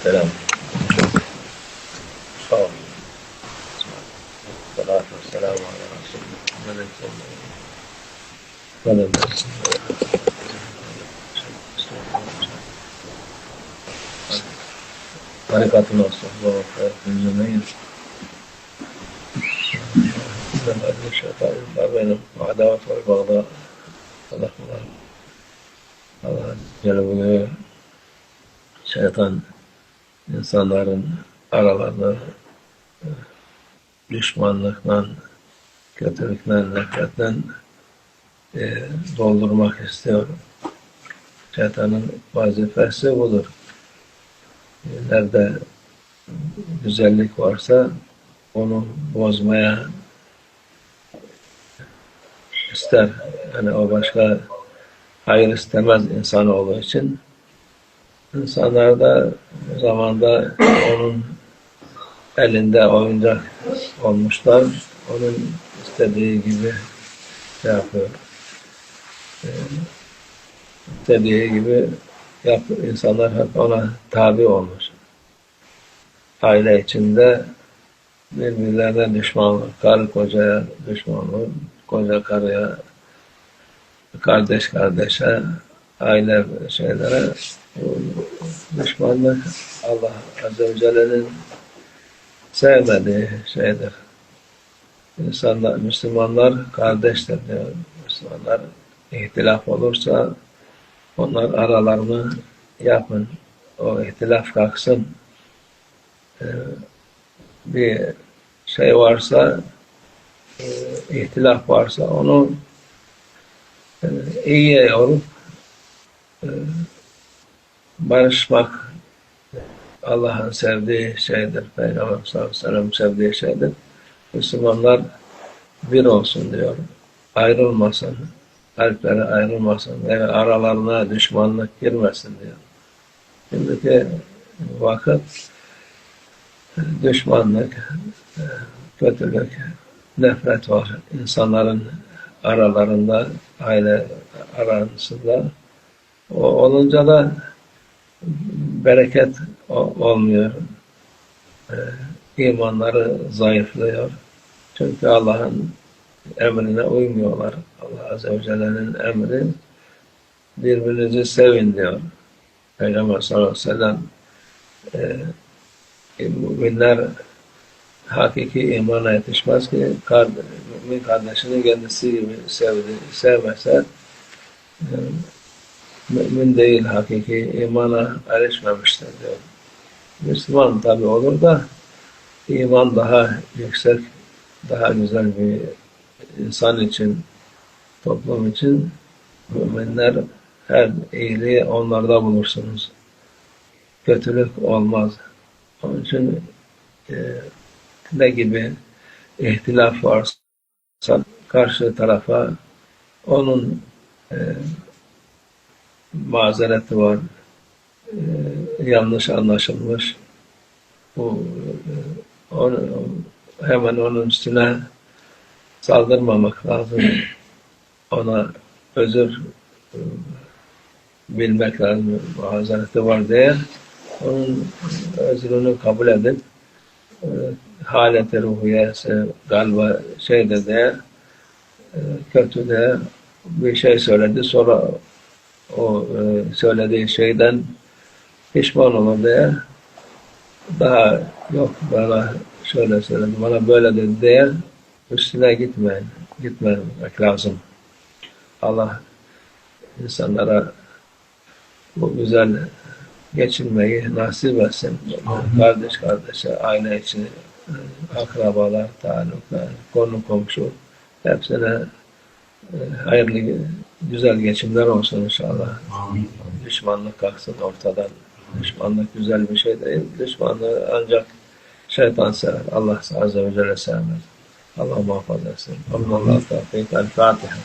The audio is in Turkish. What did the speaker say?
Selam. Sağ olun. Salatu vesselamu ala Resulullah. Harikatın olsun. Bu dinlemeyin. Benim adavet ve bağda Allah Celle şeytan insanların aralarını düşmanlıkla, kötülükle, nefretle doldurmak istiyor. Şeytanın vazifesi budur. Nerede güzellik varsa onu bozmaya ister. Yani o başka hayır istemez insan olduğu için. İnsanlar da zamanda onun elinde oyuncak olmuşlar. Onun istediği gibi yapıyor. İstediği gibi yapıyor. İnsanlar hep ona tabi olmuş. Aile içinde birbirlerine düşmanlık, karı kocaya düşmanlık, koca karıya, kardeş kardeşe, aile şeylere düşmanlık Allah Azze ve Celle'nin sevmediği şeydir. İnsanlar, Müslümanlar kardeştir diyor. Müslümanlar ihtilaf olursa onlar aralarını yapın. O ihtilaf kalksın. Bir şey varsa, ihtilaf varsa onu iyiye yorup barışmak Allah'ın sevdiği şeydir. Peygamber sallallahu aleyhi ve sellem sevdiği şeydir. Müslümanlar bir olsun diyor. Ayrılmasın. Kalpleri ayrılmasın. Yani aralarına düşmanlık girmesin diyor. Şimdiki vakit düşmanlık, kötülük, nefret var. İnsanların aralarında, aile arasında. O olunca da bereket olmuyor. İmanları zayıflıyor. Çünkü Allah'ın emrine uymuyorlar. Allah Azze ve Celle'nin emri birbirinizi sevin diyor. Peygamber sallallahu aleyhi ve sellem müminler hakiki imana yetişmez ki mümin kardeşini kendisi gibi sevmese mümin değil, hakiki imana erişmemiştir diyor. Müslüman tabi olur da iman daha yüksek, daha güzel bir insan için, toplum için müminler her iyiliği onlarda bulursunuz. Kötülük olmaz. Onun için ne gibi ihtilaf varsa karşı tarafa onun mazereti var, yanlış anlaşılmış. Hemen onun üstüne saldırmamak lazım. Ona özür bilmek lazım. Mazereti var diye onun özrünü kabul edip haleti ruhiyesi galiba şeyde de kötü de bir şey söyledi, sonra o söylediği şeyden pişman olur diye daha yok bana şöyle söyledi, bana böyle dedi diye üstüne gitmemek lazım. Allah insanlara bu güzel geçinmeyi nasip etsin. Kardeş kardeşe, aile içi, akrabalar, taluklar, konu komşu hepsine hayırlı, güzel geçimler olsun inşallah. Amin. Düşmanlık kalksın ortadan. Düşmanlık güzel bir şey değil. Düşmanlığı ancak şeytan sever. Allah Azze ve Celle sevmez. Allah muhafaza etsin. Allah'a tevfik. El Fatiha.